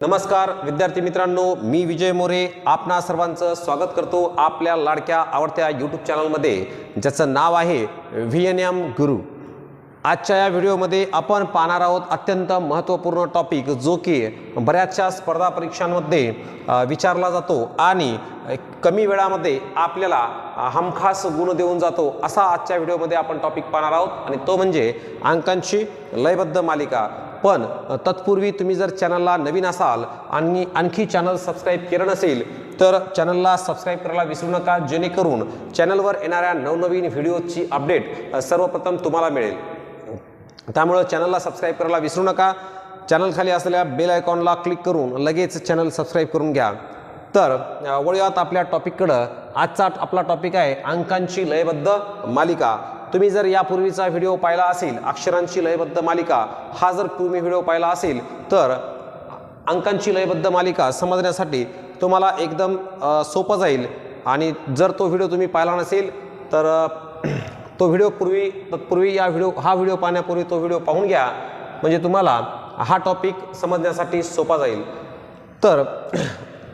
नमस्कार विद्यार्थी मित्रांनो, मी विजय मोरे आपणा सर्वांचं स्वागत करतो आपल्या लाडक्या आवडत्या यूट्यूब चॅनलमध्ये, ज्याचं नाव आहे VNM गुरु। आजच्या या व्हिडिओमध्ये आपण पाहणार आहोत अत्यंत महत्त्वपूर्ण टॉपिक, जो की बऱ्याचशा स्पर्धा परीक्षांमध्ये विचारला जातो आणि कमी वेळामध्ये आपल्याला हमखास गुण देऊन जातो। असा आजच्या व्हिडिओमध्ये आपण टॉपिक पाहणार आहोत आणि तो म्हणजे अंकांची लयबद्ध मालिका। पण तत्पूर्वी तुम्ही जर चॅनलला नवीन असाल आणि आणखी चॅनल सबस्क्राइब केलं नसेल तर चॅनलला सबस्क्राइब करायला विसरू नका, जेणेकरून चॅनलवर येणाऱ्या नवनवीन व्हिडिओची अपडेट सर्वप्रथम तुम्हाला मिळेल। त्यामुळे चॅनलला सबस्क्राइब करायला विसरू नका। चॅनल खाली असलेल्या बेल आयकॉनला क्लिक करून लगेच चॅनल सबस्क्राइब करून घ्या। तर वळूयात आपल्या टॉपिककडे। आजचा आपला टॉपिक आहे अंकांची लयबद्ध मालिका। तुम्ही जर यापूर्वीचा व्हिडिओ पाहिला असेल, अक्षरांची लयबद्ध मालिका, हा जर तुम्ही व्हिडिओ पाहिला असेल तर अंकांची लयबद्ध मालिका समजण्यासाठी तुम्हाला एकदम सोपं जाईल। आणि जर तो व्हिडिओ तुम्ही पाहिला नसेल तर तो व्हिडिओ तत्पूर्वी हा व्हिडिओ पाहण्यापूर्वी तो व्हिडिओ पाहून घ्या, म्हणजे तुम्हाला हा टॉपिक समजण्यासाठी सोपा जाईल। तर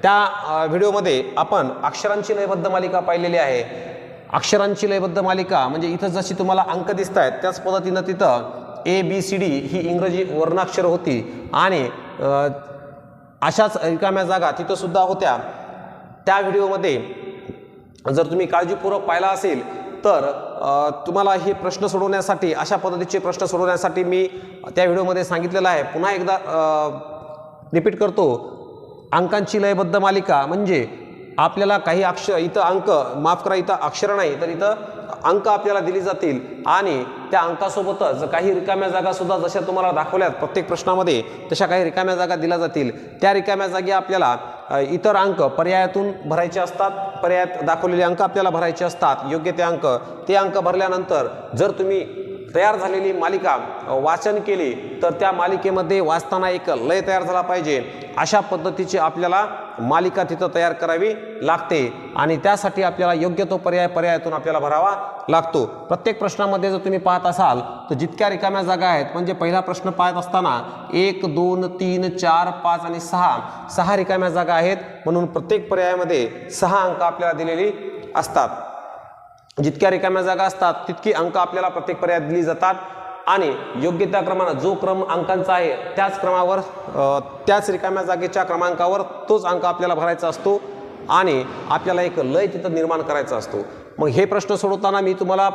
त्या व्हिडिओमध्ये आपण अक्षरांची लयबद्ध मालिका पाहिलेली आहे। अक्षरांची लयबद्ध मालिका म्हणजे इथं जशी तुम्हाला अंक दिसत आहेत त्याच पद्धतीनं तिथं ABCD ही इंग्रजी वर्णाक्षर होती आणि अशाच रिकाम्या जागा तिथं सुद्धा होत्या। त्या व्हिडिओमध्ये जर तुम्ही काळजीपूर्वक पाहिला असेल तर तुम्हाला हे प्रश्न सोडवण्यासाठी, अशा पद्धतीचे प्रश्न सोडवण्यासाठी मी त्या व्हिडिओमध्ये सांगितलेलं आहे। पुन्हा एकदा रिपीट करतो, अंकांची लयबद्ध मालिका म्हणजे आपल्याला काही अक्षर, इथं अंक, माफ करा इथं अक्षर नाही तर इथं अंक आपल्याला दिली जातील आणि त्या अंकासोबतच काही रिकाम्या जागा सुद्धा जशा तुम्हाला दाखवल्यात प्रत्येक प्रश्नामध्ये, तशा काही रिकाम्या जागा दिल्या जातील। त्या रिकाम्या जागी आपल्याला इतर अंक पर्यायातून भरायचे असतात, पर्यायात दाखवलेले अंक आपल्याला भरायचे असतात, योग्य ते अंक भरल्यानंतर जर तुम्ही तयार झालेली मालिका वाचन केली तर त्या मालिकेमध्ये वाचताना एक लय तयार झाला पाहिजे। अशा पद्धतीची आपल्याला मालिका तिथं तयार करावी लागते आणि त्यासाठी आपल्याला योग्य तो पर्यायातून आपल्याला भरावा लागतो। प्रत्येक प्रश्नामध्ये जर तुम्ही पाहत असाल तर जितक्या रिकाम्या जागा आहेत, म्हणजे पहिला प्रश्न पाहत असताना 1 2 3 4 5 आणि 6 रिकाम्या जागा आहेत, म्हणून प्रत्येक पर्यायामध्ये 6 अंक आपल्याला दिलेली असतात। जितक्या रिकाम्या जागा असतात तितकी अंक आपल्याला प्रत्येक पर्यायात दिली जातात आणि योग्य त्या क्रमानं जो क्रम अंकांचा आहे त्याच क्रमावर, त्याच रिकाम्या जागेच्या क्रमांकावर तोच अंक आपल्याला भरायचा असतो आणि आपल्याला एक लय तिथं निर्माण करायचा असतो। मग हे प्रश्न सोडवताना मी तुम्हाला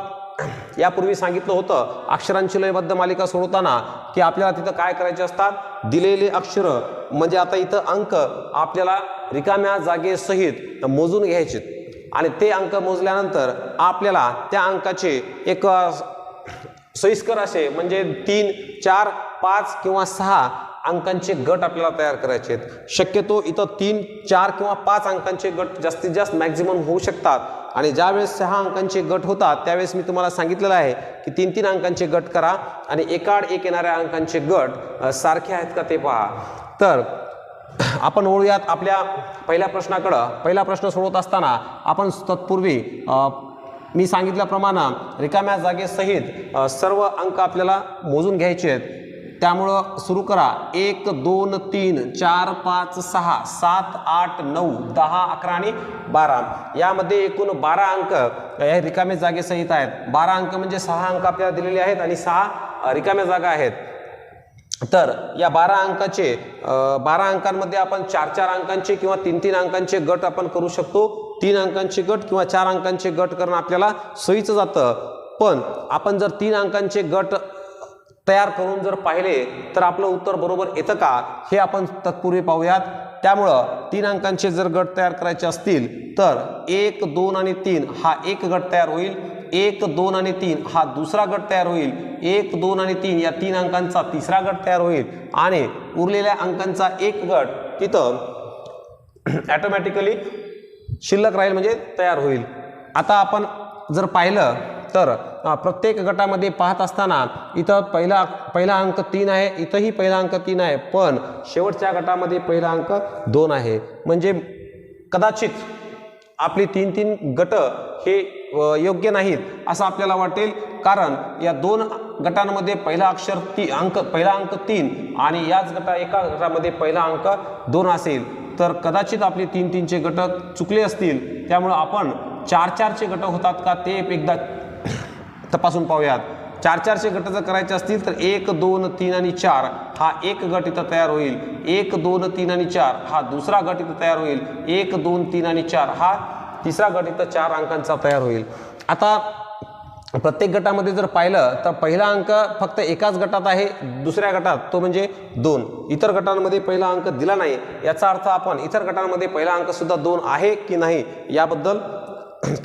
यापूर्वी सांगितलं होतं, अक्षरांची लयबद्ध मालिका सोडवताना की आपल्याला तिथं काय करायचे असतात, दिलेले अक्षर म्हणजे आता इथं अंक आपल्याला रिकाम्या जागेसहित मोजून घ्यायचे आणि ते अंक मोजल्यानंतर आपल्याला त्या अंकाचे एक सोयीस्कर असे म्हणजे 3 4 5 किंवा 6 अंकांचे गट आपल्याला तयार करायचे आहेत। शक्यतो इथं 3 4 किंवा 5 अंकांचे गट जास्तीत जास्त मॅक्झिमम होऊ शकतात आणि ज्यावेळेस 6 अंकांचे गट होतात त्यावेळेस मी तुम्हाला सांगितलेलं आहे की 3-3 अंकांचे गट करा आणि एकाड एक येणाऱ्या अंकांचे गट सारखे आहेत का ते पहा। तर आपण वळूयात आपल्या पहिल्या प्रश्नाकडं। पहिला प्रश्न सोडवत असताना आपण तत्पूर्वी मी सांगितल्याप्रमाणे रिकाम्या जागेसहित सर्व अंक आपल्याला मोजून घ्यायचे आहेत। त्यामुळं सुरू करा। 1 2 3 4 5 6 7 8 9 10 11 आणि 12 यामध्ये एकूण 12 अंक या रिकाम्या जागेसहित आहेत। 12 अंक म्हणजे 6 अंक आपल्याला दिलेले आहेत आणि 6 रिकाम्या जागा आहेत। तर या 12 अंकांमध्ये आपण 4-4 अंकांचे किंवा 3-3 अंकांचे गट आपण करू शकतो। 3 अंकांचे गट किंवा 4 अंकांचे गट करणं आपल्याला सोयीचं जातं। पण आपण जर 3 अंकांचे गट तयार करून जर पाहिले तर आपलं उत्तर बरोबर येतं का हे आपण तत्पूर्वी पाहूयात। त्यामुळं 3 अंकांचे जर गट तयार करायचे असतील तर 1 2 आणि 3 हा एक गट तयार होईल, 1 2 आणि 3 हा दुसरा गट तयार होईल, 1 2 आणि 3 या 3 अंकांचा तिसरा गट तयार होईल आणि उरलेल्या अंकांचा एक गट तिथं ऑटोमॅटिकली शिल्लक राहील म्हणजे तयार होईल। आता आपण जर पाहिलं तर प्रत्येक गटामध्ये पाहत असताना इथं पहिला अंक 3 आहे, इथंही पहिला अंक 3 आहे, पण शेवटच्या गटामध्ये पहिला अंक 2 आहे। म्हणजे कदाचित आपली 3-3 गट हे योग्य नाहीत असं आपल्याला वाटेल, कारण या दोन गटांमध्ये पहिला अंक 3 आणि याच एका गटामध्ये पहिला अंक 2 असेल तर कदाचित आपले 3-3चे गट चुकले असतील. त्यामुळं आपण 4-4चे गट होतात का ते एकदा तपासून पाहूयात. 4-4चे गट जर करायचे असतील तर 1, 2, 3 आणि 4 हा एक गट इथं तयार होईल. 1, 2, 3 आणि 4 हा दुसरा गट इथं तयार होईल. 1, 2, 3 आणि 4 हा तिसरा गट इथं 4 अंकांचा तयार होईल. आता प्रत्येक गटामध्ये जर पाहिलं तर पहिला अंक फक्त एकाच गटात आहे, दुसऱ्या गटात तो म्हणजे 2. इतर गटांमध्ये पहिला अंक दिला नाही. याचा अर्थ आपण इतर गटांमध्ये पहिला अंक सुद्धा 2 आहे की नाही याबद्दल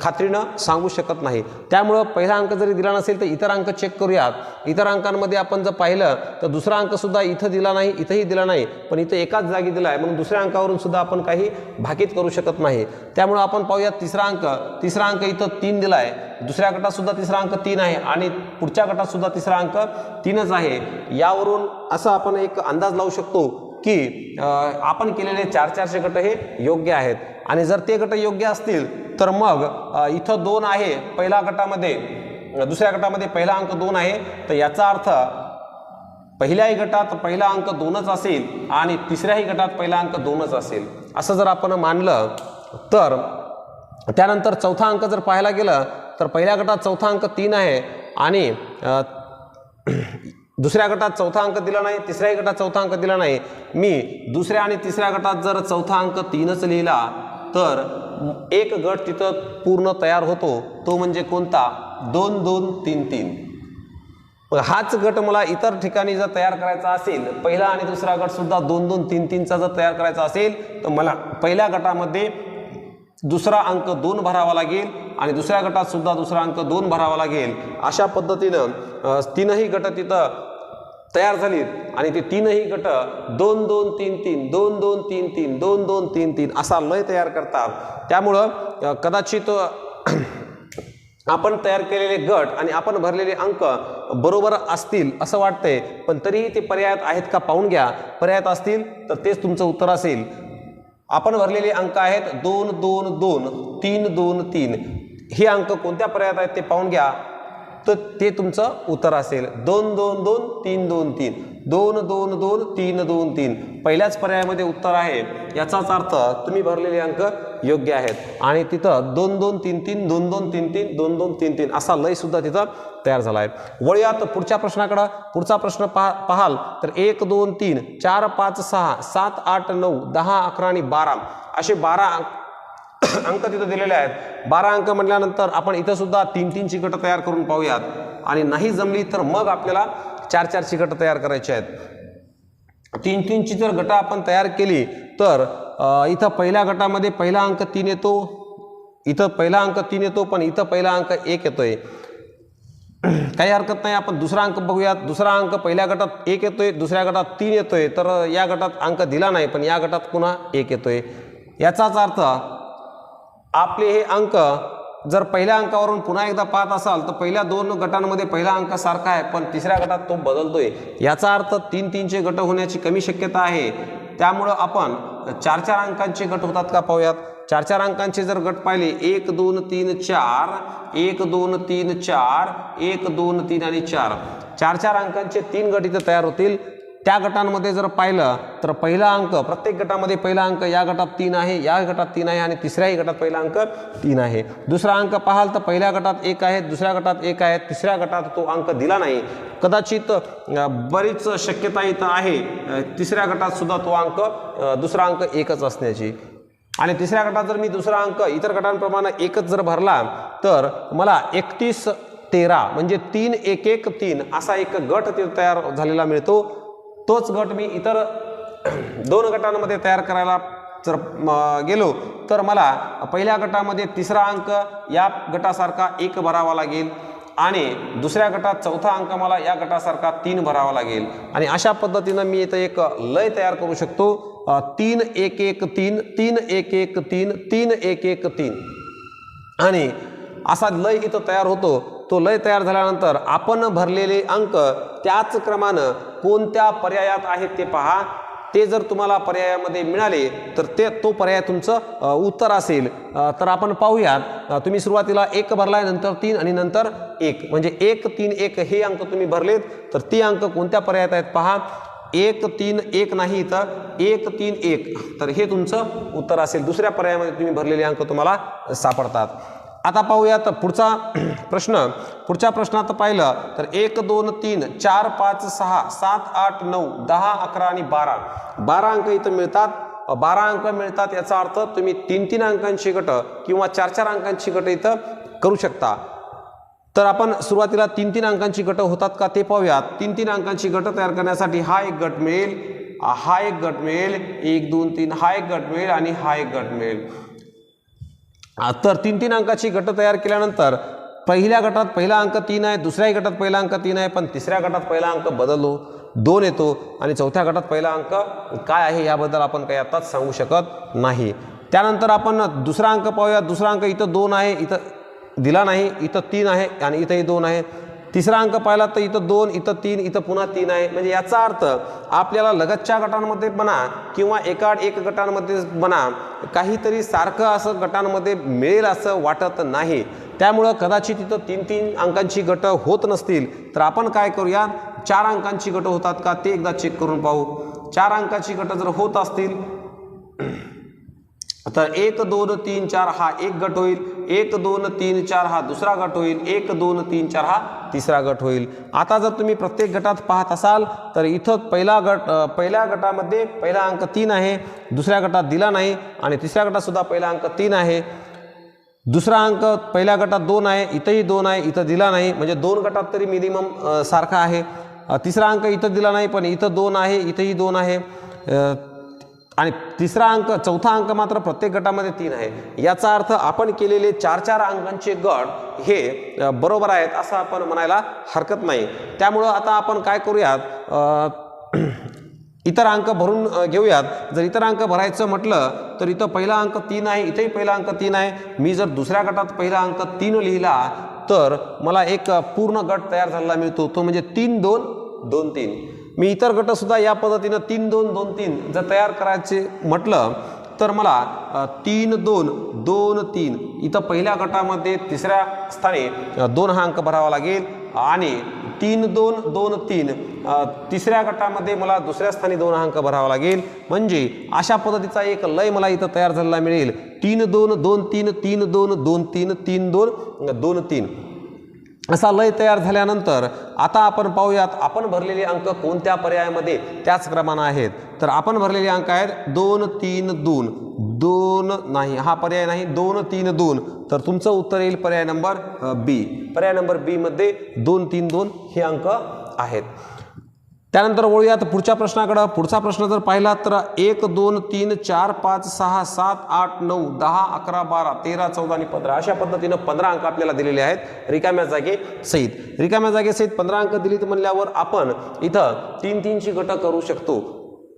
खात्रीनं सांगू शकत नाही. त्यामुळं पहिला अंक जरी दिला नसेल तर इतर अंक चेक करूयात. इतर अंकांमध्ये आपण जर पाहिलं तर दुसरा अंक सुद्धा इथं दिला नाही, इथंही दिला नाही, पण इथं एकाच जागी दिला आहे म्हणून दुसऱ्या अंकावरून सुद्धा आपण काही भाकीत करू शकत नाही. त्यामुळं आपण पाहूयात तिसरा अंक इथं 3 दिला आहे. दुसऱ्या गटात सुद्धा तिसरा अंक 3 आहे आणि पुढच्या गटात सुद्धा तिसरा अंक 3च आहे. यावरून असं आपण एक अंदाज लावू शकतो की आपण केलेले 4-4चे गट हे योग्य आहेत. आणि जर ते गट योग्य असतील तर मग इथं 2 आहे पहिल्या गटामध्ये, दुसऱ्या गटामध्ये पहिला अंक 2 आहे, तर याचा अर्थ पहिल्याही गटात पहिला अंक 2च असेल आणि तिसऱ्याही गटात पहिला अंक 2च असेल असं जर आपण मानलं तर त्यानंतर चौथा अंक जर पाहायला गेलं तर पहिल्या गटात चौथा अंक 3 आहे आणि दुसऱ्या गटात चौथा अंक दिला नाही, तिसऱ्याही गटात चौथा अंक दिला नाही. मी दुसऱ्या आणि तिसऱ्या गटात जर चौथा अंक 3च लिहिला तर एक गट तिथं पूर्ण तयार होतो. तो म्हणजे कोणता? 2, 2, 3, 3. हाच गट मला इतर ठिकाणी जर तयार करायचा असेल, पहिला आणि दुसरा गट सुद्धा 2, 2, 3, 3चा जर तयार करायचा असेल तर मला पहिल्या गटामध्ये दुसरा अंक 2 भरावा लागेल आणि दुसऱ्या गटात सुद्धा दुसरा अंक 2 भरावा लागेल. अशा पद्धतीनं तीनही गट तिथं तयार झालीत आणि ते तीनही गट 2, 2, 3, 3, 2, 2, 3, 3, 2, 2, 3, 3 असा लय तयार करतात. त्यामुळं कदाचित आपण तयार केलेले गट आणि आपण भरलेले अंक बरोबर असतील असं वाटतंय, पण तरीही ते पर्यायात आहेत का पाहून घ्या. पर्यायात असतील तर तेच तुमचं उत्तर असेल. आपण भरलेले अंक आहेत 2, 2, 2, 3, 2, 3. हे अंक कोणत्या पर्यायात आहेत ते पाहून घ्या, तर ते तुमचं उत्तर असेल. 2, 2, 2, 3, 2, 3, 2, 2, 2, 3, 2, 3 पहिल्याच पर्यायामध्ये उत्तर आहे. याचाच अर्थ तुम्ही भरलेले अंक योग्य आहेत आणि तिथं 2, 2, 3, 3, 2, 2, 3, 3, 2, 2, 3, 3 असा लय सुद्धा तिथं तयार झाला आहे. वळूयात पुढच्या प्रश्नाकडं. पुढचा प्रश्न पाहाल तर 1, 2, 3, 4, 5, 6, 7, 8, 9, 10, 11 आणि 12 असे 12 अंक तिथं दिलेले आहेत. 12 अंक म्हटल्यानंतर आपण इथं सुद्धा 3-3ची गट तयार करून पाहूयात आणि नाही जमली तर मग आपल्याला 4-4ची गट तयार करायची आहेत. 3-3ची जर गट आपण तयार केली तर इथं पहिल्या गटामध्ये पहिला अंक 3 येतो, इथं पहिला अंक 3 येतो, पण इथं पहिला अंक 1 येतोय. काही हरकत नाही. आपण दुसरा अंक बघूयात. दुसरा अंक पहिल्या गटात 1 येतोय, दुसऱ्या गटात 3 येतोय, तर या गटात अंक दिला नाही पण या गटात पुन्हा 1 येतोय. याचाच अर्थ आपले हे अंक जर पहिल्या अंकावरून पुन्हा एकदा पाहत असाल तर पहिल्या 2 गटांमध्ये पहिला अंक सारखा आहे पण तिसऱ्या गटात तो बदलतोय. याचा अर्थ 3-3चे गट होण्याची कमी शक्यता आहे. त्यामुळं आपण 4-4 अंकांचे गट होतात का पाहूयात. 4-4 अंकांचे जर गट पाहिले 1, 2, 3, 4, 1, 2, 3, 4, 1, 2, 3 आणि 4, 4-4 अंकांचे 3 गट इथे तयार होतील. त्या गटांमध्ये जर पाहिलं तर पहिला अंक प्रत्येक गटामध्ये पहिला अंक या गटात 3 आहे, या गटात 3 आहे आणि तिसऱ्याही गटात पहिला अंक 3 आहे. दुसरा अंक पाहाल तर पहिल्या गटात 1 आहे, दुसऱ्या गटात 1 आहे, तिसऱ्या गटात तो अंक दिला नाही. कदाचित बरीच शक्यता इथं आहे तिसऱ्या गटात सुद्धा तो अंक दुसरा अंक 1च असण्याची. आणि तिसऱ्या गटात जर मी दुसरा अंक इतर गटांप्रमाणे 1च जर भरला तर मला 31, 13 म्हणजे 3, 1, 1, 3 असा एक गट तिथं तयार झालेला मिळतो. तोच गट मी इतर 2 गटांमध्ये तयार करायला जर गेलो तर मला पहिल्या गटामध्ये तिसरा अंक या गटासारखा 1 भरावा लागेल आणि दुसऱ्या गटात चौथा अंक मला या गटासारखा 3 भरावा लागेल. आणि अशा पद्धतीनं मी इथं एक लय तयार करू शकतो. 3, 1, 1, 3, 3, 1, 1, 3, 3, 1, 1, 3 आणि असा लय इथं तयार होतो. तो लय तयार झाल्यानंतर आपण भरलेले अंक त्याच क्रमानं कोणत्या पर्यायात आहेत ते पहा. ते जर तुम्हाला पर्यायामध्ये मिळाले तर तो पर्याय तुमचं उत्तर असेल. तर आपण पाहूयात. तुम्ही सुरुवातीला 1 भरलाय, नंतर 3 आणि नंतर 1 म्हणजे 1 3 1 हे अंक तुम्ही भरलेत. तर ते अंक कोणत्या पर्यायात आहेत पहा. 1 3 1 नाही, तर 1 3 1. तर हे तुमचं उत्तर असेल. दुसऱ्या पर्यायामध्ये तुम्ही भरलेले अंक तुम्हाला सापडतात. आता पाहूयात पुढचा प्रश्न. पुढच्या प्रश्नात पाहिलं तर 1 2 3 4 5 6 7 8 9 10 11 आणि 12 अंक इथं मिळतात. 12 अंक मिळतात याचा अर्थ तुम्ही 3 अंकांची गट किंवा 4 अंकांची गट इथं करू शकता. तर आपण सुरुवातीला 3 अंकांची गट होतात का ते पाहूयात. 3 अंकांची गट तयार करण्यासाठी हा एक गट मिळेल, हा एक गट मिळेल, 1 2 3 हा एक गट मिळेल आणि हा एक गट मिळेल. तर 3 अंकाची गट तयार केल्यानंतर पहिल्या गटात पहिला अंक 3 आहे, दुसऱ्याही गटात पहिला अंक 3 आहे, पण तिसऱ्या गटात पहिला अंक बदललो 2 येतो आणि चौथ्या गटात पहिला अंक काय आहे याबद्दल आपण काही आताच सांगू शकत नाही. त्यानंतर आपण दुसरा अंक पाहूया. दुसरा अंक इथं 2 आहे, इथं दिला नाही, इथं 3 आहे आणि इथंही 2 आहे. तिसरा अंक पाहिला तर इथं 2, इथं 3, इथं पुन्हा 3 आहे. म्हणजे याचा अर्थ आपल्याला लगतच्या गटांमध्ये म्हणा किंवा एकाड एक गटांमध्ये म्हणा काहीतरी सारखं असं गटांमध्ये मिळेल असं वाटत नाही. त्यामुळं कदाचित इथं 3 अंकांची गट होत नसतील. तर आपण काय करूया, 4 अंकांची गट होतात का ते एकदा चेक करून पाहू. 4 अंकाची गट जर होत असतील तर 1 2 3 4 हा एक गट होईल, 1 2 3 4 हा दुसरा गट होईल, 1 2 3 4 हा तिसरा गट होईल. आता जर तुम्ही प्रत्येक गटात पाहत असाल तर इथं पहिल्या गटामध्ये पहिला अंक 3 आहे, दुसऱ्या गटात दिला नाही आणि तिसऱ्या गटात सुद्धा पहिला अंक 3 आहे. दुसरा अंक पहिल्या गटात 2 आहे, इथंही 2 आहे, इथं दिला नाही, म्हणजे 2 गटात तरी मिनिमम सारखा आहे. तिसरा अंक इथं दिला नाही पण इथं 2 आहे, इथंही 2 आहे आणि चौथा अंक मात्र प्रत्येक गटामध्ये 3 आहे. याचा अर्थ आपण केलेले 4 अंकांचे गट हे बरोबर आहेत असं आपण म्हणायला हरकत नाही. त्यामुळं आता आपण काय करूयात, इतर अंक भरून घेऊयात. जर इतर अंक भरायचं म्हटलं तर इथं पहिला अंक 3 आहे, इथेही पहिला अंक 3 आहे. मी जर दुसऱ्या गटात पहिला अंक 3 लिहिला तर मला एक पूर्ण गट तयार झालेला मिळतो, तो म्हणजे 3 2 2 3. मी इतर गटसुद्धा या पद्धतीनं 3 2 2 3 जर तयार करायचे म्हटलं तर मला 3 2 2 3 इथं पहिल्या गटामध्ये तिसऱ्या स्थानी 2 हा अंक भरावा लागेल आणि 3 2 2 3 तिसऱ्या गटामध्ये मला दुसऱ्या स्थानी 2 अंक भरावा लागेल. म्हणजे अशा पद्धतीचा एक लय मला इथं तयार झालेला मिळेल. 3 2 2 3 3 2 2 3 3 2 2 3 असा लय तयार झाल्यानंतर आता आपण पाहूयात आपण भरलेले अंक कोणत्या पर्यायामध्ये त्याच क्रमाने आहेत. तर आपण भरलेले अंक आहेत 2 3 2 2 नाही, हा पर्याय नाही, 2 3 2. तर तुमचं उत्तर येईल पर्याय नंबर बी. पर्याय नंबर बी मध्ये 2 3 2 हे अंक आहेत. त्यानंतर वळूयात पुढच्या प्रश्नाकडे. पुढचा प्रश्न जर पाहिला तर 1 2 3 4 5 6 7 8 9 10 11 12 13 14 आणि 15 अशा पद्धतीनं 15 अंक आपल्याला दिलेले आहेत रिकाम्या जागे सहित. रिकाम्या जागेसहित 15 अंक दिलीत म्हणल्यावर आपण इथं 3 3 ची गट करू शकतो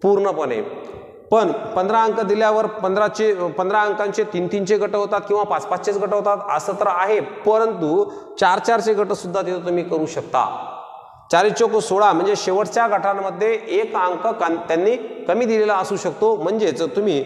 पूर्णपणे. पण 15 अंक दिल्यावर 15 अंकांचे 3 3 चे गट होतात किंवा 5 5 चेच गट होतात असं तर आहे. परंतु 4 4 चे गट सुद्धा तिथं तुम्ही करू शकता. 4 चौक 16 म्हणजे शेवटच्या गटांमध्ये एक अंक त्यांनी कमी दिलेला असू शकतो. म्हणजेच तुम्ही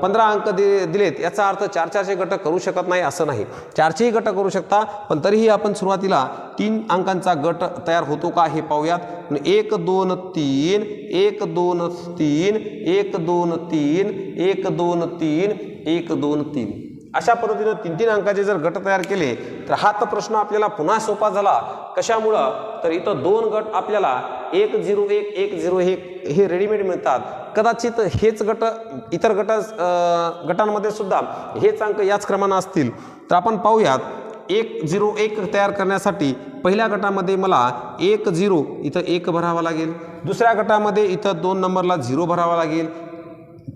15 अंक दिलेत याचा अर्थ 4 4 चे गट करू शकत नाही असं नाही. 4 चेही गट करू शकता, पण तरीही आपण सुरुवातीला 3 अंकांचा गट तयार होतो का हे पाहूयात. 1 2 3 1 2 3 1 2 3 1 2 3 1 2 3 अशा पद्धतीने 3 3 अंकाचे जर गट तयार केले तर हा तर प्रश्न आपल्याला पुन्हा सोपा झाला. कशामुळं तर इथं 2 गट आपल्याला 1 0 1 1 0 1 हे रेडीमेड मिळतात. कदाचित हेच गट इतर गटांमध्ये सुद्धा हेच अंक याच क्रमाने असतील. तर आपण पाहूयात 1 0 1 तयार करण्यासाठी पहिल्या गटामध्ये मला 1 0 इथं 1 भरावा लागेल, दुसऱ्या गटामध्ये इथं 2 नंबरला 0 भरावा लागेल,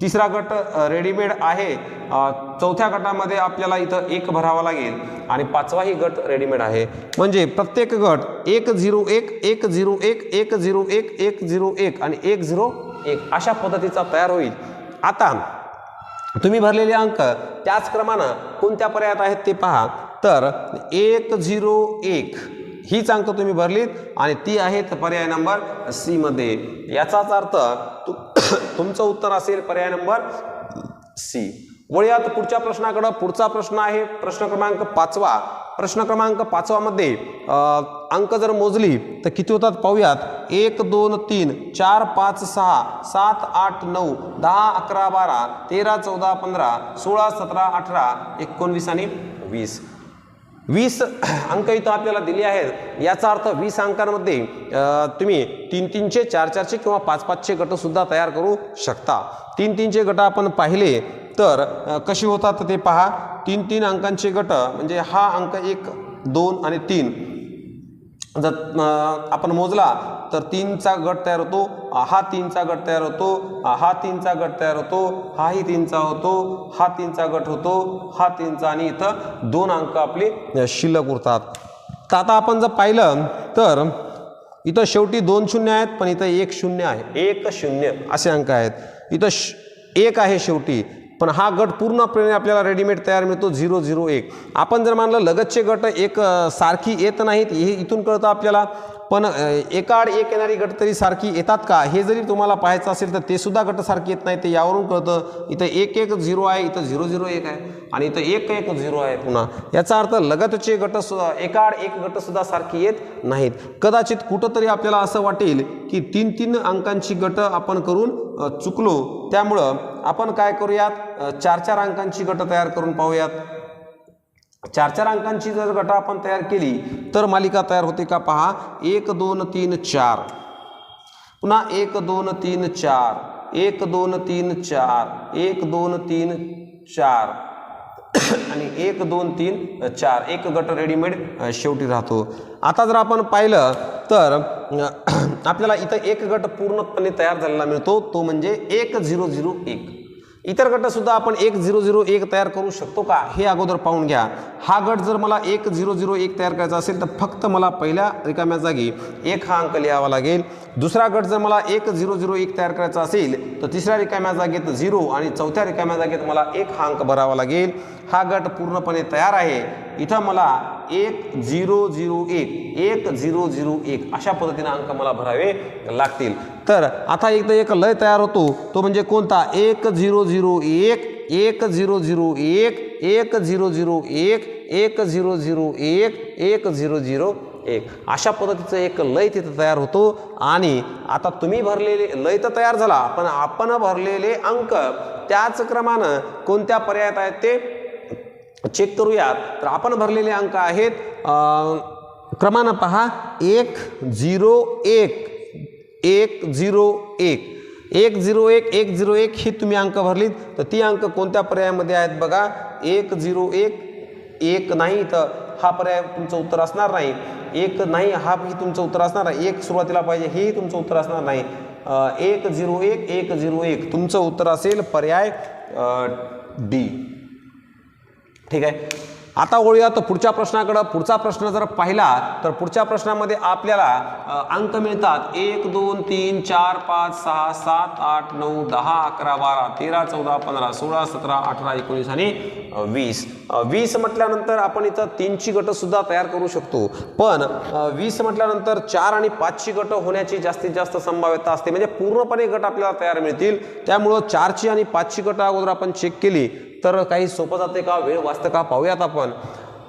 तिसरा गट रेडीमेड आहे, चौथ्या गटामध्ये आपल्याला इथं 1 भरावा लागेल आणि पाचवाही गट रेडीमेड आहे. म्हणजे प्रत्येक गट 1 0 1 1 0 1 1 0 1 1 0 1 आणि 1 0 1 अशा पद्धतीचा तयार होईल. आता तुम्ही भरलेले अंक त्याच क्रमानं कोणत्या पर्यायात आहेत ते पहा. तर 1 0 1 हीच अंक तुम्ही भरलीत आणि ती आहेत पर्याय नंबर सी मध्ये. याचाच अर्थ तुमचं उत्तर असेल पर्याय नंबर सी. वळूयात पुढच्या प्रश्नाकडे. पुढचा प्रश्न आहे प्रश्न क्रमांक 5. प्रश्न क्रमांक 5 मध्ये अंक जर मोजली तर किती होतात पाहूयात. 1 2 3 4 5 6 7 8 9 10 11 12 13 14 15 16 17 18 19 आणि 20. 20 अंक इथं आपल्याला दिले आहेत. याचा अर्थ 20 अंकांमध्ये तुम्ही 3-3चे 4-4चे किंवा 5-5चे गट सुद्धा तयार करू शकता. 3-3चे गट आपण पाहिले तर कसे होतात ते पहा. 3-3 अंकांचे गट म्हणजे हा अंक 1 2 आणि 3 जर आपण मोजला तर 3चा गट तयार होतो, हा 3चा गट तयार होतो, हा 3चा गट तयार होतो, हाही 3चा होतो, हा 3चा गट होतो, हा 3चा आणि इथं 2 अंक आपले शिल्लक उरतात. तर आता आपण जर पाहिलं तर इथं शेवटी 2 शून्य आहेत पण इथं 1 शून्य आहे. 1 0 असे अंक आहेत. इथं 1 आहे शेवटी पण हा गट पूर्णपणे आपल्याला रेडीमेड तयार मिळतो 0 0 1. आपण जर मानलं लगतचे गट एक सारखी येत नाहीत हे इथून कळतं आपल्याला. पण एकाआड एक येणारी गट तरी सारखी येतात का हे जरी तुम्हाला पाहायचं असेल तर ते सुद्धा गट सारखी येत नाही. ते यावरून कळतं. इथं 1 1 0 आहे, इथं 0 0 1 आहे आणि इथं 1 1 0 आहे पुन्हा. याचा अर्थ लगतचे गट एकाआड एक गट सुद्धा सारखी येत नाहीत. कदाचित कुठंतरी आपल्याला असं वाटेल की 3-3 अंकांची गट आपण करून चुकलो. त्यामुळं आपण काय करूयात 4-4 अंकांची गट तयार करून पाहूयात. 4-4 अंकांची जर गट आपण तयार केली तर मालिका तयार होते का पहा. 1 2 3 4 पुन्हा 1 2 3 4 1 2 3 4 1 2 3 4 आणि 1 2 3 4 एक गट रेडीमेड शेवटी राहतो. आता जर आपण पाहिलं तर आपल्याला इथं एक गट पूर्णपणे तयार झालेला मिळतो तो म्हणजे 1 0 0 1. इतर गट सुद्धा आपण 1 0 0 1 तयार करू शकतो का हे अगोदर पाहून घ्या. हा गट जर मला 1 0 0 1 तयार करायचा असेल तर फक्त मला पहिल्या रिकाम्या जागी 1 हा अंक लिहावा लागेल. दुसरा गट जर मला 1 0 0 1 तयार करायचा असेल तर तिसऱ्या रिकाम्या जागेत 0 आणि चौथ्या रिकाम्या जागेत मला 1 हा अंक भरावा लागेल. हा गट पूर्णपणे तयार आहे. इथं मला 1 0 0 1 1 0 0 1 अशा पद्धतीने अंक मला भरावे लागतील. तर आता एकदा एक लय तयार होतो तो म्हणजे कोणता 1 0 0 1 1 0 0 1 1 0 0 1 1 0 0 1 1 0 0 1 अशा पद्धतीचं एक लय तिथं तयार होतो. आणि आता तुम्ही भरलेले लय तर तयार झाला पण आपण भरलेले अंक त्याच क्रमानं कोणत्या पर्यायात आहेत ते चेक करूयात. तर आपण भरलेले अंक आहेत क्रमानं पहा 1 0 1 1 0 1 1 0 1 1 0 1 ही तुम्ही अंक भरलीत तर ती अंक कोणत्या पर्यायामध्ये आहेत बघा. 1 0 1 1 नाही तर हा पर्याय तुमचं उत्तर असणार नाही. 1 नाही हा ही तुमचं उत्तर असणार नाही. 1 सुरुवातीला पाहिजे हेही तुमचं उत्तर असणार नाही. 1 0 1 1 0 1 तुमचं उत्तर असेल पर्याय डी. ठीक आहे. आता वळूयात पुढच्या प्रश्नाकडे. पुढचा प्रश्न जर पाहिला तर पुढच्या प्रश्नामध्ये आपल्याला अंक मिळतात 1 2 3 4 5 6 7 8 9 10 11 12 13 14 15 16 17 18 19 आणि 20. 20 म्हटल्यानंतर आपण इथं 3ची गट सुद्धा तयार करू शकतो. पण 20 म्हटल्यानंतर 4 आणि 5ची गट होण्याची जास्तीत जास्त संभाव्यता असते. म्हणजे पूर्णपणे गट आपल्याला तयार मिळतील. त्यामुळं 4ची आणि 5ची गट अगोदर आपण चेक केली तर काही सोपं जाते का वेळ वाचतं का पाहूयात आपण.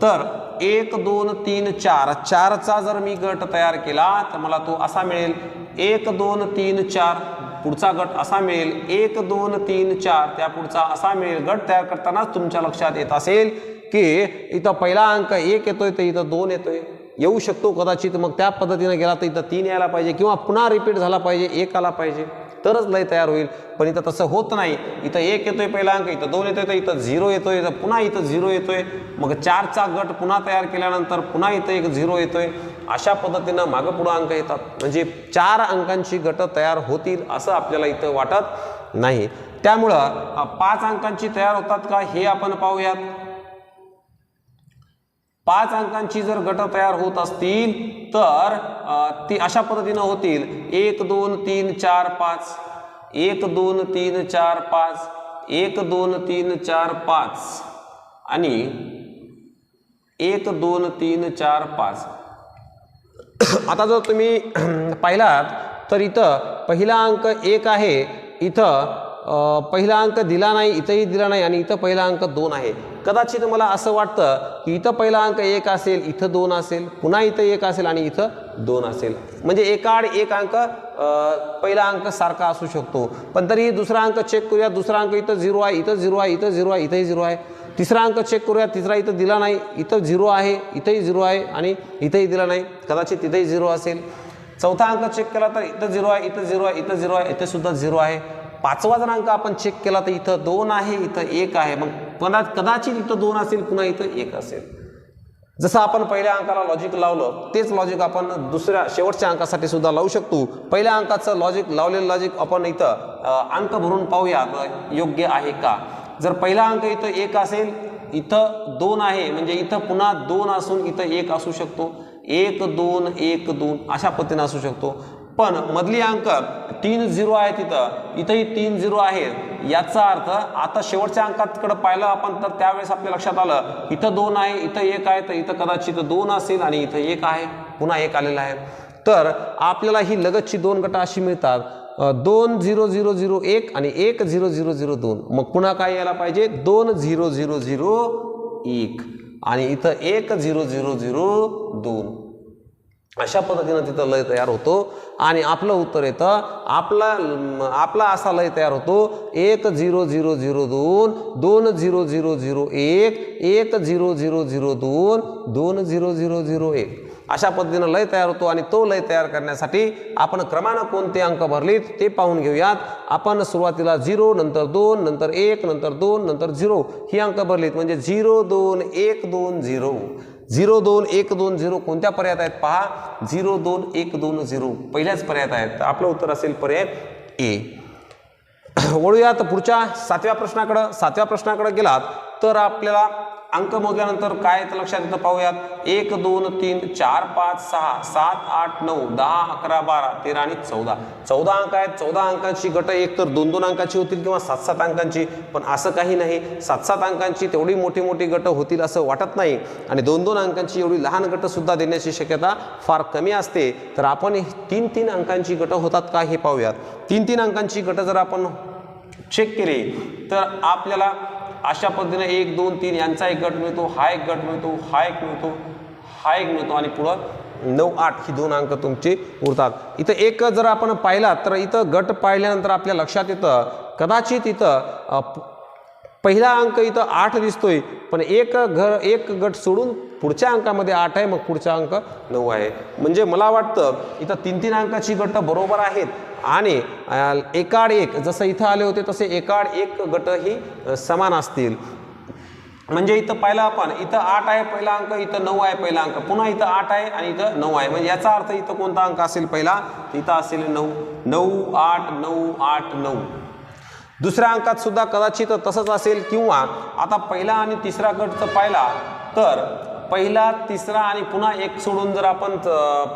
तर 1 2 3 4 4चा जर मी गट तयार केला तर मला तो असा मिळेल 1 2 3 4 पुढचा गट असा मिळेल 1 2 3 4 त्या पुढचा असा मिळेल. गट तयार करताना तुमच्या लक्षात येत असेल की इथं पहिला अंक 1 येतोय तर इथं 2 येतोय येऊ शकतो कदाचित. मग त्या पद्धतीने गेला तर इथं 3 यायला पाहिजे किंवा पुन्हा रिपीट झाला पाहिजे 1 आला पाहिजे तरच लय तयार होईल. पण इथं तसं होत नाही. इथं 1 येतोय पहिला अंक, इथं 2 येतोय तर इथं 0 येतोय, इथं पुन्हा इथं 0 येतोय. मग 4चा गट पुन्हा तयार केल्यानंतर पुन्हा इथं एक 0 येतोय. अशा पद्धतीनं मागं पुढं अंक येतात. म्हणजे 4 अंकांची गट तयार होतील असं आपल्याला इथं वाटत नाही. त्यामुळं 5 अंकांची तयार होतात का हे आपण पाहूयात. 5 अंकांची जर गट तयार होत असतील तर ती अशा पद्धतीनं होतील 1 2 3 4 5 1 2 3 4 5 1 2 3 4 5 आणि 1 2 3 4 5 आता जर तुम्ही पाहिलात तर इथं पहिला अंक 1 आहे, इथं पहिला अंक दिला नाही, इथंही दिला नाही आणि इथं पहिला अंक 2 आहे. कदाचित मला असं वाटतं की इथं पहिला अंक 1 असेल, इथं 2 असेल, पुन्हा इथं 1 असेल आणि इथं 2 असेल. म्हणजे एकाआड एक अंक पहिला अंक सारखा असू शकतो. पण तरी दुसरा अंक चेक करूया. दुसरा अंक इथं 0 आहे, इथं 0 आहे, इथं 0 आहे, इथंही 0 आहे. तिसरा अंक चेक करूया. तिसरा इथं दिला नाही, इथं 0 आहे, इथंही 0 आहे आणि इथंही दिला नाही, कदाचित इथंही 0 असेल. चौथा अंक चेक केला तर इथं 0 आहे, इथं 0 आहे, इथं 0 आहे, इथं सुद्धा 0 आहे. पाचवा जर अंक आपण चेक केला तर इथं 2 आहे, इथं 1 आहे. मग कदाचित इथं 2 असेल, पुन्हा इथं 1 असेल. जसं आपण पहिल्या अंकाला लॉजिक लावलं तेच लॉजिक आपण दुसऱ्या शेवटच्या अंकासाठी सुद्धा लावू शकतो. पहिल्या अंकाचं लॉजिक लावलेलं लॉजिक आपण इथं अंक भरून पाहूया योग्य आहे का. जर पहिला अंक इथं 1 असेल, इथं 2 आहे, म्हणजे इथं पुन्हा 2 असून इथं 1 असू शकतो. 1 2 1 2 अशा पद्धतीने असू शकतो. पण मधली अंक 3 0 आहे, इथंही 3 0 आहे. याचा अर्थ आता शेवटच्या अंकाकडे पाहिलं आपण तर त्यावेळेस आपल्या लक्षात आलं इथं 2 आहे, इथं 1 आहे, तर इथं कदाचित 2 असेल आणि इथं 1 आहे, पुन्हा 1 आलेला आहे. तर आपल्याला ही लगतची 2 गट अशी मिळतात. 2 0 0 0 1 आणि 1 0 0 0 2. मग पुन्हा काय यायला पाहिजे 2 0 0 0 1 आणि इथं 1 0 0 0 2. अशा पद्धतीनं तिथं लय तयार होतो आणि आपलं उत्तर येतं. आपला असा लय तयार होतो 1 0 0 0 2 2 0 0 0 1 1 0 0 0 2 2 0 0 0 1. अशा पद्धतीनं लय तयार होतो आणि तो लय तयार करण्यासाठी आपण क्रमानं कोणते अंक भरलेत ते पाहून घेऊयात. आपण सुरुवातीला 0 नंतर 2 नंतर 1 नंतर 2 नंतर 0 ही अंक भरलीत. म्हणजे 0 2 1 2 0 0 2 1 2 0 कोणत्या पर्यायात आहेत पहा. 0 2 1 2 0 पहिल्याच पर्यायात आहेत. तर आपलं उत्तर असेल पर्याय ए. वळूयात पुढच्या 7व्या प्रश्नाकडे. 7व्या प्रश्नाकडे गेलात तर आपल्याला अंक मोजल्यानंतर काय तर लक्षात येतं पाहूयात. 1 2 3 4 5 6 7 8 9 10 11 12 13 आणि 14. 14 अंक आहेत. 14 अंकांची गट एक तर 2-2 अंकाची होतील किंवा 7-7 अंकांची. पण असं काही नाही, 7-7 अंकांची तेवढी मोठी मोठी गट होतील असं वाटत नाही आणि 2-2 अंकांची एवढी लहान गट सुद्धा देण्याची शक्यता फार कमी असते. तर आपण 3-3 अंकांची गट होतात का हे पाहूयात. 3-3 अंकांची गट जर आपण चेक केले तर आपल्याला अशा पद्धतीने 1 2 3 यांचा एक गट मिळतो, हा एक गट मिळतो, हा एक मिळतो, हा एक मिळतो आणि पुढं 9 8 ही 2 अंक तुमचे उरतात. इथं एक जर आपण पाहिला तर इथं गट पाहिल्यानंतर आपल्या लक्षात येतं कदाचित इथं पहिला अंक इथं 8 दिसतोय, पण एक गट सोडून पुढच्या अंकामध्ये 8 आहे, मग पुढचा अंक 9 आहे. म्हणजे मला वाटतं इथं 3-3 अंकाची गट बरोबर आहेत आणि एकाड एक जसं इथं आले होते तसे एकाड एक गट ही समान असतील. म्हणजे इथं पाहिलं आपण इथं 8 आहे पहिला अंक, इथं 9 आहे पहिला अंक, पुन्हा इथं 8 आहे आणि इथं 9 आहे. म्हणजे याचा अर्थ इथं कोणता अंक असेल पहिला, इथं असेल 9 9 8 9 8 9. दुसऱ्या अंकात सुद्धा कदाचित तसंच असेल. किंवा आता पहिला आणि तिसरा गट जर पाहिला तर पहिला तिसरा आणि पुन्हा एक सोडून जर आपण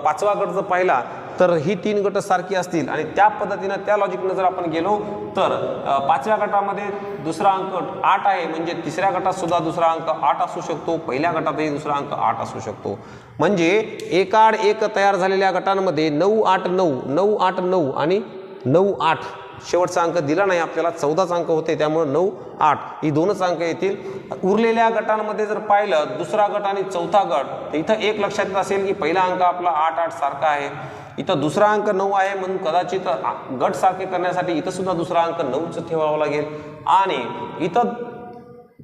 5वा गट जर पाहिला तर ही 3 गट सारखी असतील आणि त्या पद्धतीनं त्या लॉजिकनं जर आपण गेलो तर 5व्या गटामध्ये दुसरा अंक 8 आहे, म्हणजे तिसऱ्या गटात सुद्धा दुसरा अंक 8 असू शकतो, पहिल्या गटातही दुसरा अंक 8 असू शकतो. म्हणजे एकाड एक तयार झालेल्या गटांमध्ये 9 8 9 9 8 9 आणि 9 8 शेवटचा अंक दिला नाही आपल्याला, 14च अंक होते, त्यामुळे 9 8 ही 2च अंक येतील. उरलेल्या गटांमध्ये जर पाहिलं दुसरा गट आणि चौथा गट तर इथं एक लक्षात येत असेल की पहिला अंक आपला 8 8 सारखा आहे, इथं दुसरा अंक 9 आहे, म्हणून कदाचित गट सारखे करण्यासाठी इथं सुद्धा दुसरा अंक 9च ठेवावा लागेल. आणि इथं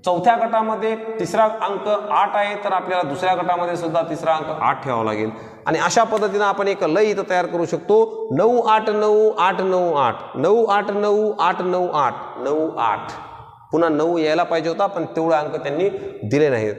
चौथ्या गटामध्ये तिसरा अंक 8 आहे, तर आपल्याला दुसऱ्या गटामध्ये सुद्धा तिसरा अंक 8 ठेवावा लागेल. आणि अशा पद्धतीने आपण एक लय इथं तयार करू शकतो. 9 8 9 8 9 8 9 8 9 8 9 8 9 8. पुन्हा 9 यायला पाहिजे होता, पण तेवढा अंक त्यांनी दिले नाहीत.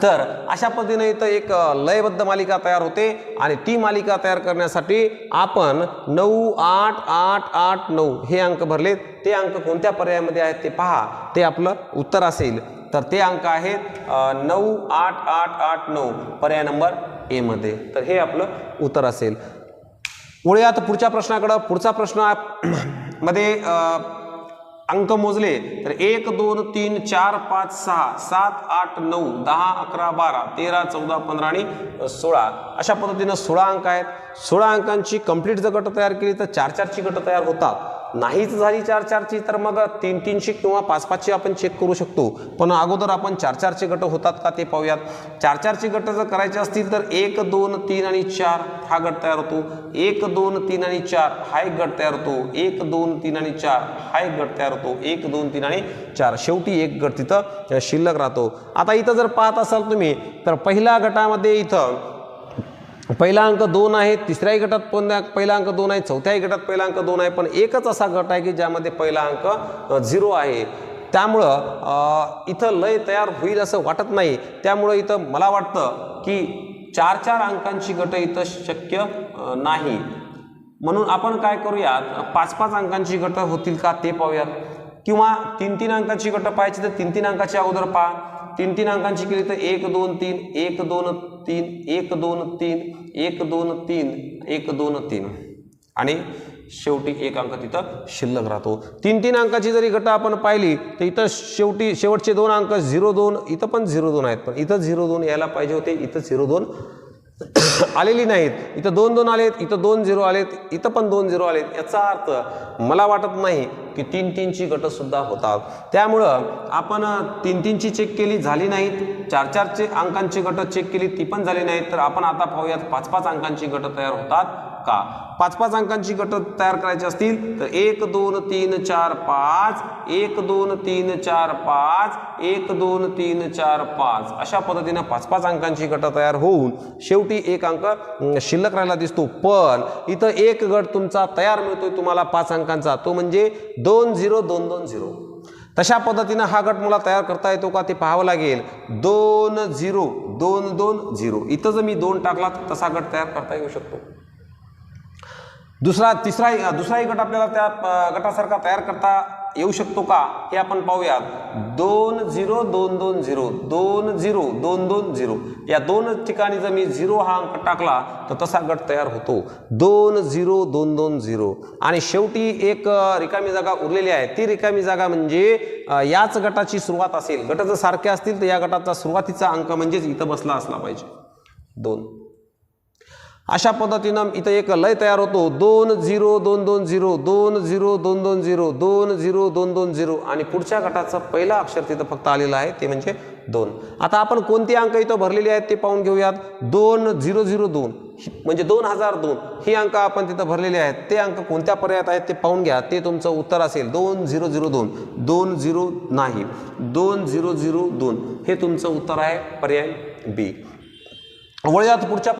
तर अशा पद्धतीने इथं एक लयबद्ध मालिका तयार होते आणि ती मालिका तयार करण्यासाठी आपण 9 8 8 8 9 हे अंक भरलेत. ते अंक कोणत्या पर्यायामध्ये आहेत ते पहा, ते आपलं उत्तर असेल. तर ते अंक आहेत 9 8 8 8 9 पर्याय नंबर ए मध्ये. तर हे आपलं उत्तर असेल. वळूयात पुढच्या प्रश्नाकडे. पुढचा प्रश्न मध्ये अंक मोजले तर 1 2 3 4 5 6 7 8 9 10 11 12 13 14 15 आणि 16 अशा पद्धतीने 16 अंक आहेत. 16 अंकांची कंप्लीट जर गट तयार केली तर 4-4 ची गट तयार होतात. नाहीच झाली 4-4 ची तर मग 3-3 ची किंवा 5-5 ची आपण चेक करू शकतो. पण अगोदर आपण 4-4 चे गट होतात का ते पाहूयात. 4-4 ची गट जर करायचे असतील तर 1 2 3 आणि 4 हा गट तयार होतो. 1 2 3 आणि 4 हा एक गट तयार होतो. 1 2 3 आणि 4 हा एक गट तयार होतो. 1 2 3 आणि 4 शेवटी एक गट तिथं शिल्लक राहतो. आता इथं जर पाहत असाल तुम्ही तर पहिल्या गटामध्ये इथं पहिला अंक 2 आहे, तिसऱ्याही गटात पण पहिला अंक 2 आहे, चौथ्याही गटात पहिला अंक 2 आहे, पण एकच असा गट आहे की ज्यामध्ये पहिला अंक 0 आहे. त्यामुळं इथं लय तयार होईल असं वाटत नाही. त्यामुळं इथं मला वाटतं की 4-4 अंकांची गट इथं शक्य नाही. म्हणून आपण काय करूयात 5-5 अंकांची गट होतील का ते पाहूयात, किंवा 3-3 अंकाची गट पाहायची तर 3-3 अंकाची अगोदर पहा. 3-3 अंकांची केली तर 1 2 3 1 2 3 1 2 3 1 2 3 1 2 3 आणि शेवटी एक अंक तिथं शिल्लक राहतो. 3-3 अंकाची जरी गट आपण पाहिली तर इथं शेवटचे 2 अंक 0-2 इथं पण 0-2 आहेत, पण इथं 0-2 यायला पाहिजे होते, इथं 0-2 आलेली नाहीत. इथं 2-2 आलेत, इथं 2-0 आलेत, इथं पण 2-0 आलेत. याचा अर्थ मला वाटत नाही की 3-3 ची गट सुद्धा होतात. त्यामुळं आपण 3-3 ची चेक केली झाली नाहीत, 4-4 चे अंकांची गट चेक केली ती पण झाली नाहीत, तर आपण आता पाहूयात 5-5 अंकांची गट तयार होतात का. 5-5 अंकांची गट तयार करायची असतील तर 1 2 3 4 5 1 2 3 4 5 1 2 3 4 5 अशा पद्धतीने 5-5 अंकांची गट तयार होऊन शेवटी एक अंक शिल्लक राहिला दिसतो. पण इथं एक गट तुमचा तयार मिळतोय तुम्हाला 5 अंकांचा, तो म्हणजे 2 0 2 2 0. तशा पद्धतीने हा गट मला तयार करता येतो का ते पाहावं लागेल. 2 0 2 2 0 इथं जर मी 2 टाकला तर तसा गट तयार करता येऊ शकतो. दुसराही गट आपल्याला त्या गटासारखा तयार करता येऊ शकतो का हे आपण पाहूयात. 2 0 2 2 0 2 0 2 2 0 या दोन ठिकाणी जर मी 0 हा अंक टाकला तर तसा गट तयार होतो. 2 0 2 2 0 आणि शेवटी एक रिकामी जागा उरलेली आहे. ती रिकामी जागा म्हणजे याच गटाची सुरुवात असेल. गट जर सारखे असतील तर या गटाचा सुरुवातीचा अंक म्हणजेच इथं बसला असला पाहिजे 2. अशा पद्धतीनं इथं एक लय तयार होतो. 2 0 2 2 0 2 0 2 2 0 2 0 2 2 0 आणि पुढच्या गटाचं पहिला अक्षर तिथं फक्त आलेलं आहे ते म्हणजे 2. आता आपण कोणते अंक इथं भरलेले आहेत ते पाहून घेऊयात. 2 0 0 2 म्हणजे 2002 हे अंक आपण तिथं भरलेले आहेत. ते अंक कोणत्या पर्यायात आहेत ते पाहून घ्या, ते तुमचं उत्तर असेल 2 0 0 2 2 0 नाही 2 0 0 2 हे तुमचं उत्तर आहे पर्याय बी. वळूयात पुढच्या